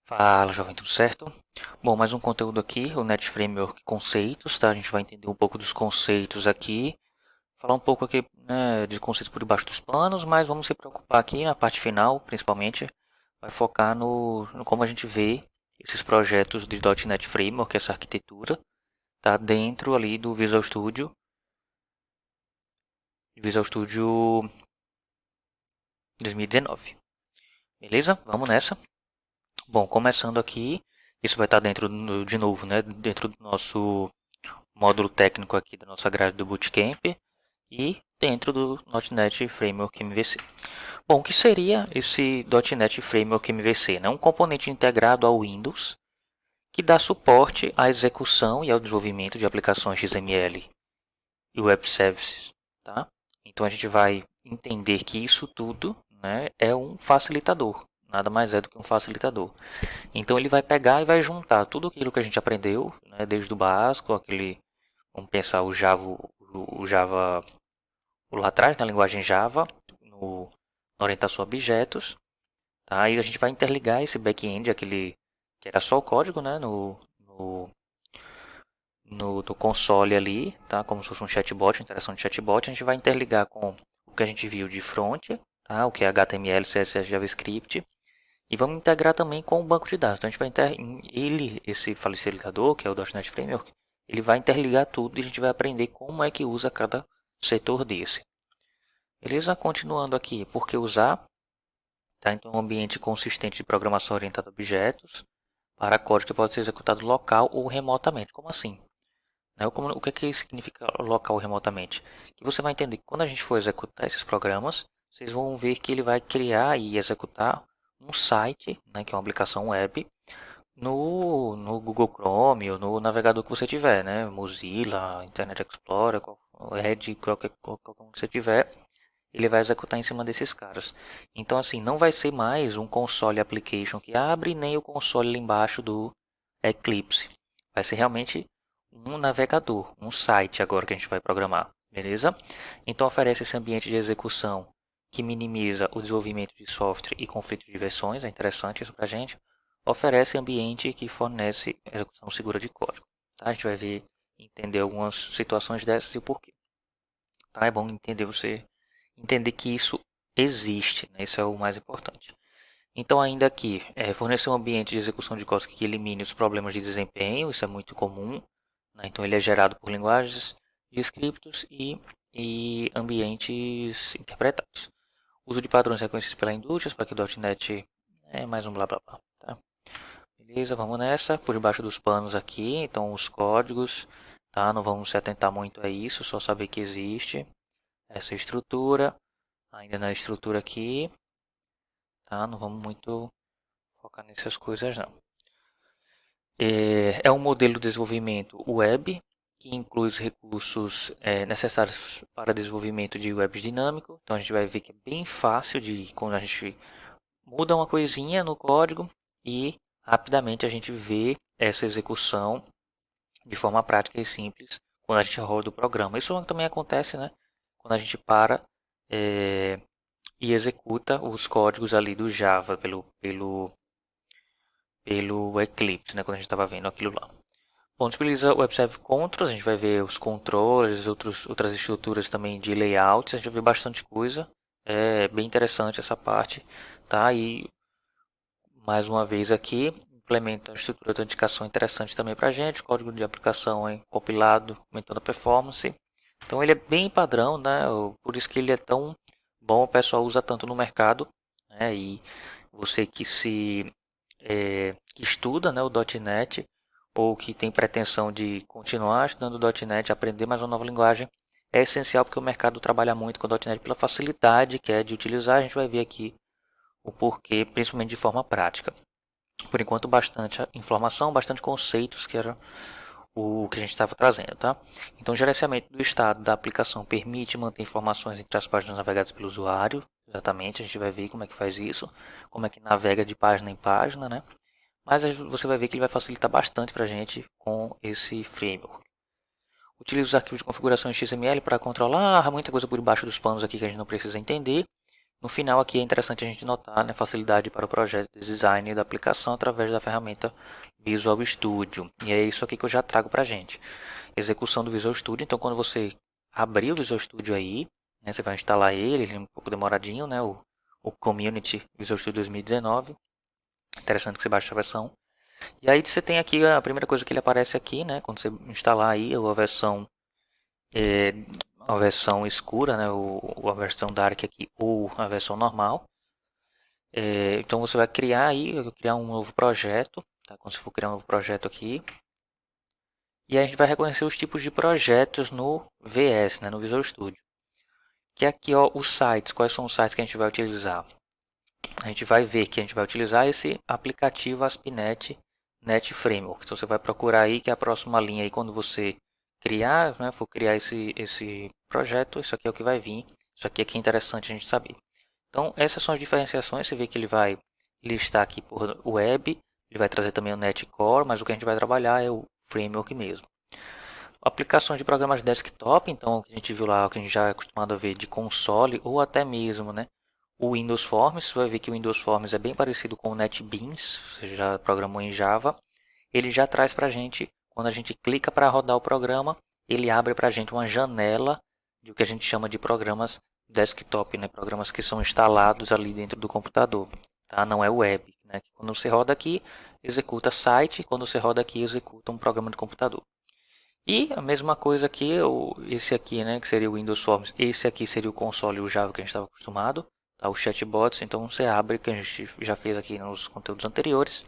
Fala, jovem, tudo certo? Bom, mais um conteúdo aqui, o Net Framework Conceitos, tá? A gente vai entender um pouco dos conceitos aqui, falar um pouco aqui, né, de conceitos por debaixo dos panos, mas vamos se preocupar aqui na parte final, principalmente, vai focar no como a gente vê esses projetos de .NET Framework, essa arquitetura, tá? Dentro ali do Visual Studio 2019. Beleza? Vamos nessa. Bom, começando aqui, isso vai estar dentro, de novo, né, dentro do nosso módulo técnico aqui da nossa grade do Bootcamp e dentro do .NET Framework MVC. Bom, o que seria esse .NET Framework MVC? Um componente integrado ao Windows que dá suporte à execução e ao desenvolvimento de aplicações XML e Web Services. Tá? Então a gente vai entender que isso tudo, né, é um facilitador. Nada mais é do que um facilitador. Então ele vai pegar e vai juntar tudo aquilo que a gente aprendeu, né, desde o básico, vamos pensar o Java lá atrás, na linguagem Java, na orientação a objetos. Tá? Aí a gente vai interligar esse back-end, aquele que era só o código, né, no console ali, tá? Como se fosse um chatbot, interação de chatbot. A gente vai interligar com o que a gente viu de front, tá? O que é HTML, CSS, JavaScript. E vamos integrar também com o banco de dados. Então a gente vai esse facilitador, que é o .NET Framework, ele vai interligar tudo e a gente vai aprender como é que usa cada setor desse. Beleza? Continuando aqui, por que usar? Tá? Então, um ambiente consistente de programação orientada a objetos para código que pode ser executado local ou remotamente. Como assim? O que significa local ou remotamente? Que você vai entender que quando a gente for executar esses programas, vocês vão ver que ele vai criar e executar um site, né, que é uma aplicação web, no Google Chrome ou no navegador que você tiver, né? Mozilla, Internet Explorer, Edge, qualquer um que você tiver, ele vai executar em cima desses caras. Então, assim, não vai ser mais um console application que abre, nem o console ali embaixo do Eclipse. Vai ser realmente um navegador, um site agora que a gente vai programar, beleza? Então, oferece esse ambiente de execução que minimiza o desenvolvimento de software e conflitos de versões, é interessante isso para a gente. Oferece ambiente que fornece execução segura de código. Tá? A gente vai ver, entender algumas situações dessas e o porquê. Tá? É bom você entender que isso existe, né? Isso é o mais importante. Então, ainda aqui, fornecer um ambiente de execução de código que elimine os problemas de desempenho, isso é muito comum. Né? Então, ele é gerado por linguagens de scripts e ambientes interpretados. Uso de padrões reconhecidos pela indústria, para que o .NET é mais um blá blá blá. Tá? Beleza, vamos nessa. Por debaixo dos panos aqui, então os códigos, tá? Não vamos se atentar muito a isso, só saber que existe essa estrutura. Ainda na estrutura aqui, tá? Não vamos muito focar nessas coisas não. É um modelo de desenvolvimento web que inclui os recursos necessários para desenvolvimento de web dinâmico. Então a gente vai ver que é bem fácil de quando a gente muda uma coisinha no código e rapidamente a gente vê essa execução de forma prática e simples quando a gente roda o programa. Isso também acontece, né? Quando a gente para e executa os códigos ali do Java pelo Eclipse, né, quando a gente estava vendo aquilo lá. Bom, disponibiliza o Web Service Controls, a gente vai ver os controles, outras estruturas também de layouts, a gente vai ver bastante coisa, é bem interessante essa parte, tá? E mais uma vez aqui, implementa uma estrutura de autenticação interessante também para a gente, código de aplicação compilado, aumentando a performance. Então ele é bem padrão, né? Por isso que ele é tão bom, o pessoal usa tanto no mercado, né? E você que estuda, né, o .NET ou que tem pretensão de continuar estudando o .NET, aprender mais uma nova linguagem, é essencial porque o mercado trabalha muito com o .NET pela facilidade que é de utilizar. A gente vai ver aqui o porquê, principalmente de forma prática. Por enquanto, bastante informação, bastante conceitos, que era o que a gente estava trazendo, tá? Então, o gerenciamento do estado da aplicação permite manter informações entre as páginas navegadas pelo usuário. Exatamente, a gente vai ver como é que faz isso, como é que navega de página em página, né? Mas você vai ver que ele vai facilitar bastante para a gente com esse framework. Utiliza os arquivos de configuração XML para controlar muita coisa por debaixo dos panos aqui que a gente não precisa entender. No final aqui é interessante a gente notar, né, facilidade para o projeto de design da aplicação através da ferramenta Visual Studio. E é isso aqui que eu já trago para a gente. Execução do Visual Studio. Então, quando você abrir o Visual Studio aí, né, você vai instalar ele é um pouco demoradinho, né, o Community Visual Studio 2019. Interessante que você baixe a versão. E aí você tem aqui a primeira coisa que ele aparece aqui, né, quando você instalar aí é, a versão escura, né, a versão Dark aqui ou a versão normal. Então você vai criar um novo projeto, tá? Quando você for criar um novo projeto aqui. E aí a gente vai reconhecer os tipos de projetos no VS, né, no Visual Studio. Que é aqui, ó, os sites, quais são os sites que a gente vai utilizar. A gente vai ver que a gente vai utilizar esse aplicativo ASP.NET Net Framework. Então você vai procurar aí que é a próxima linha aí quando você criar, né, for criar esse projeto, isso aqui é o que vai vir. Isso aqui é que é interessante a gente saber. Então essas são as diferenciações, você vê que ele vai listar aqui por web, ele vai trazer também o Netcore, mas o que a gente vai trabalhar é o framework mesmo. Aplicações de programas desktop, então o que a gente viu lá, o que a gente já é acostumado a ver de console ou até mesmo, né, o Windows Forms. Você vai ver que o Windows Forms é bem parecido com o NetBeans, você já programou em Java. Ele já traz para a gente, quando a gente clica para rodar o programa, ele abre para a gente uma janela de o que a gente chama de programas desktop, né? Programas que são instalados ali dentro do computador, tá? Não é web, né? Quando você roda aqui, executa site, quando você roda aqui, executa um programa de computador. E a mesma coisa aqui, esse aqui, né, que seria o Windows Forms, esse aqui seria o console, o Java que a gente estava acostumado, tá? Os chatbots, então você abre, que a gente já fez aqui nos conteúdos anteriores,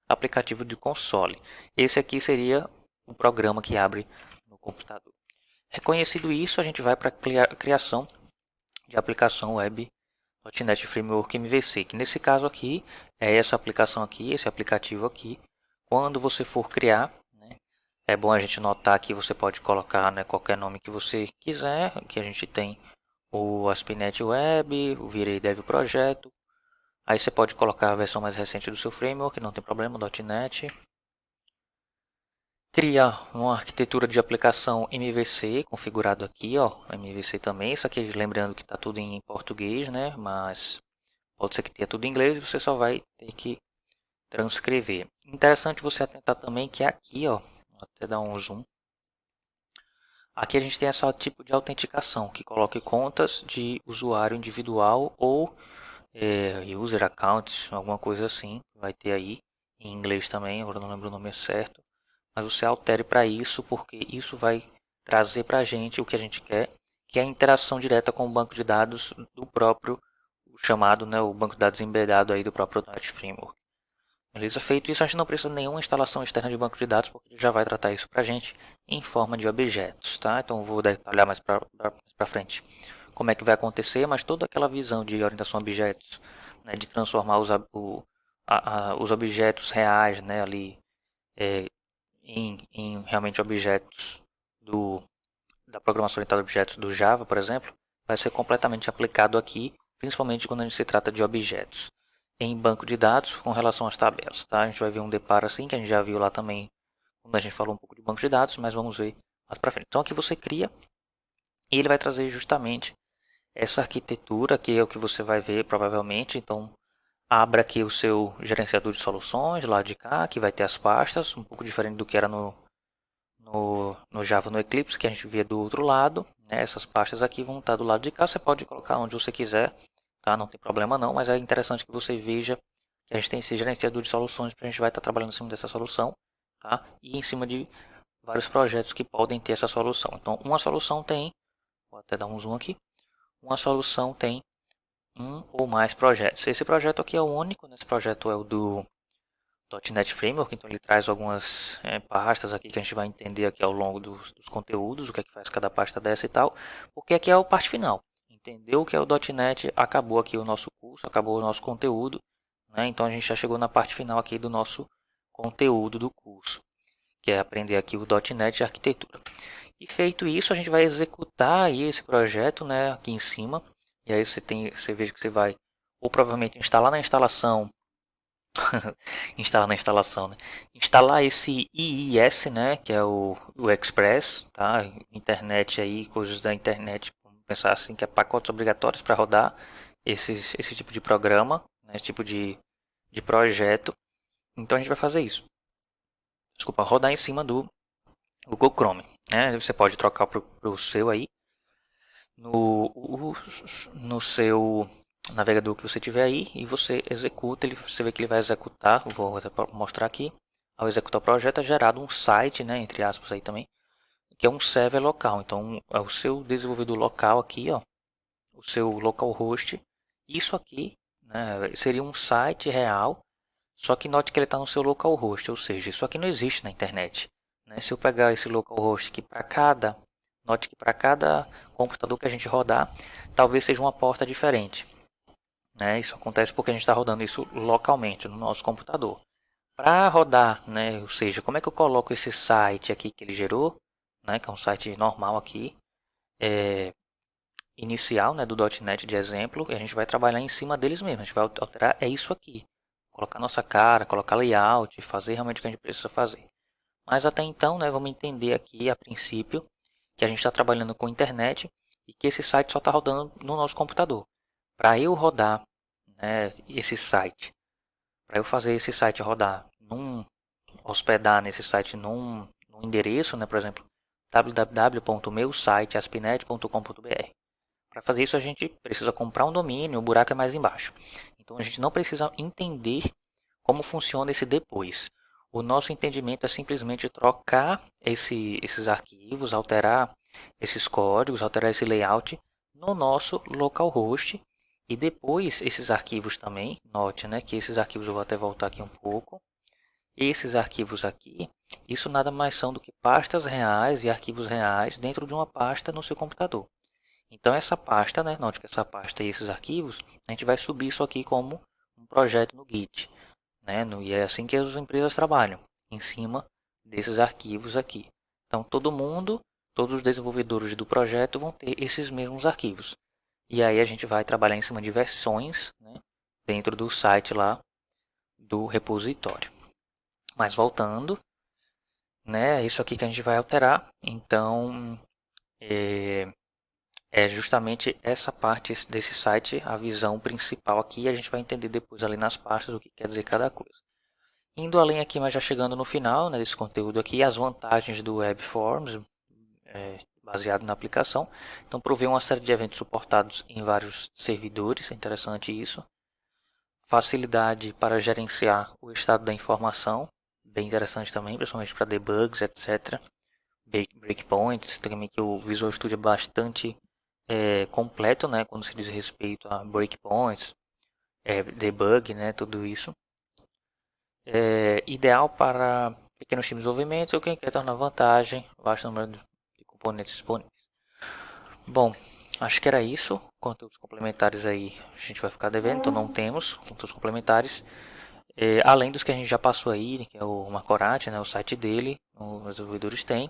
aplicativo de console. Esse aqui seria o programa que abre no computador. Reconhecido isso, a gente vai para a criação de aplicação web .NET Framework MVC, que nesse caso aqui é essa aplicação aqui, esse aplicativo aqui. Quando você for criar, né, é bom a gente notar que você pode colocar, né, qualquer nome que você quiser. Aqui a gente tem o ASP.NET Web, o Virei Dev Projeto. Aí você pode colocar a versão mais recente do seu framework, não tem problema, .NET. Cria uma arquitetura de aplicação MVC, configurado aqui, ó, MVC também. Isso aqui lembrando que está tudo em português, né, mas pode ser que tenha tudo em inglês e você só vai ter que transcrever. Interessante você atentar também que aqui, ó, vou até dar um zoom. Aqui a gente tem esse tipo de autenticação, que coloque contas de usuário individual ou user account, alguma coisa assim. Vai ter aí em inglês também, agora não lembro o nome certo. Mas você altere para isso, porque isso vai trazer para a gente o que a gente quer, que é a interação direta com o banco de dados do próprio, o chamado, né, o banco de dados embedado aí do próprio .NET Framework. Beleza? Feito isso, a gente não precisa de nenhuma instalação externa de banco de dados, porque ele já vai tratar isso para a gente em forma de objetos, tá? Então eu vou detalhar mais para frente como é que vai acontecer, mas toda aquela visão de orientação a objetos, né, de transformar os objetos reais, né, ali em realmente objetos da programação orientada a objetos do Java, por exemplo, vai ser completamente aplicado aqui, principalmente quando a gente se trata de objetos em banco de dados com relação às tabelas, tá? A gente vai ver um deparo assim, que a gente já viu lá também quando a gente falou um pouco de banco de dados, mas vamos ver mais para frente. Então aqui você cria e ele vai trazer justamente essa arquitetura, que é o que você vai ver provavelmente. Então abra aqui o seu gerenciador de soluções lá de cá, que vai ter as pastas, um pouco diferente do que era no Java, no Eclipse, que a gente via do outro lado, né? Essas pastas aqui vão estar do lado de cá, você pode colocar onde você quiser, tá? Não tem problema não, mas é interessante que você veja que a gente tem esse gerenciador de soluções, para a gente vai estar trabalhando em cima dessa solução, tá? E em cima de vários projetos que podem ter essa solução. Então, uma solução tem, vou até dar um zoom aqui, uma solução tem um ou mais projetos. Esse projeto aqui é o único, né? Esse projeto é o do .NET Framework, então ele traz algumas pastas aqui que a gente vai entender aqui ao longo dos conteúdos, o que é que faz cada pasta dessa e tal, porque aqui é a parte final. Entendeu o que é o .NET, acabou aqui o nosso curso, acabou o nosso conteúdo, né? Então a gente já chegou na parte final aqui do nosso conteúdo do curso, que é aprender aqui o .NET e arquitetura. E feito isso, a gente vai executar aí esse projeto, né, aqui em cima, e aí você veja que você vai ou provavelmente instalar na instalação instalar na instalação, né? Instalar esse IIS, né, que é o Express, tá? Internet aí, coisas da internet, vamos pensar assim, que é pacotes obrigatórios para rodar esse tipo de programa, né, esse tipo de projeto. Então a gente vai fazer isso. Desculpa, rodar em cima do Google Chrome. Né? Você pode trocar para o seu aí. No seu navegador que você tiver aí. E você executa. Você vê que ele vai executar. Vou mostrar aqui. Ao executar o projeto é gerado um site, né, entre aspas aí também. Que é um server local. Então é o seu desenvolvedor local aqui, ó. O seu localhost. Isso aqui, né, seria um site real. Só que note que ele está no seu localhost, ou seja, isso aqui não existe na internet. Né? Se eu pegar esse localhost aqui note que para cada computador que a gente rodar, talvez seja uma porta diferente. Né? Isso acontece porque a gente está rodando isso localmente no nosso computador. Para rodar, né, ou seja, como é que eu coloco esse site aqui que ele gerou, né, que é um site normal aqui, inicial, né, do .NET de exemplo, e a gente vai trabalhar em cima deles mesmo. A gente vai alterar isso aqui. Colocar nossa cara, colocar layout, fazer realmente o que a gente precisa fazer. Mas até então, né, vamos entender aqui a princípio que a gente está trabalhando com internet e que esse site só está rodando no nosso computador. Para eu rodar, né, esse site, para eu fazer esse site rodar, hospedar nesse site num endereço, né, por exemplo, www.meusiteaspinet.com.br. Para fazer isso a gente precisa comprar um domínio, o buraco é mais embaixo. Então a gente não precisa entender como funciona esse depois. O nosso entendimento é simplesmente trocar esses arquivos, alterar esses códigos, alterar esse layout no nosso localhost. E depois esses arquivos também, note, né, que esses arquivos eu vou até voltar aqui um pouco. Esses arquivos aqui, isso nada mais são do que pastas reais e arquivos reais dentro de uma pasta no seu computador. Então essa pasta, né, note que essa pasta e esses arquivos, a gente vai subir isso aqui como um projeto no Git. Né, e é assim que as empresas trabalham, em cima desses arquivos aqui. Então todos os desenvolvedores do projeto vão ter esses mesmos arquivos. E aí a gente vai trabalhar em cima de versões, né, dentro do site lá do repositório. Mas voltando, né, é isso aqui que a gente vai alterar. Então, é justamente essa parte desse site, a visão principal aqui, e a gente vai entender depois ali nas pastas o que quer dizer cada coisa. Indo além aqui, mas já chegando no final, né, desse conteúdo aqui, as vantagens do Web Forms, baseado na aplicação. Então, provê uma série de eventos suportados em vários servidores, é interessante isso. Facilidade para gerenciar o estado da informação, bem interessante também, principalmente para debugs, etc. Breakpoints, também que o Visual Studio é bastante completo, né, quando se diz respeito a breakpoints, debug, né, tudo isso. Ideal para pequenos times de desenvolvimento ou quem quer tornar vantagem, baixo número de componentes disponíveis. Bom, acho que era isso. Conteúdos complementares aí a gente vai ficar devendo, então não temos conteúdos complementares. Além dos que a gente já passou aí, que é o Macorati, né, o site dele, os desenvolvedores têm.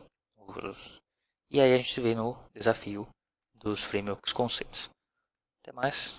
E aí a gente se vê no desafio dos frameworks conceitos. Até mais.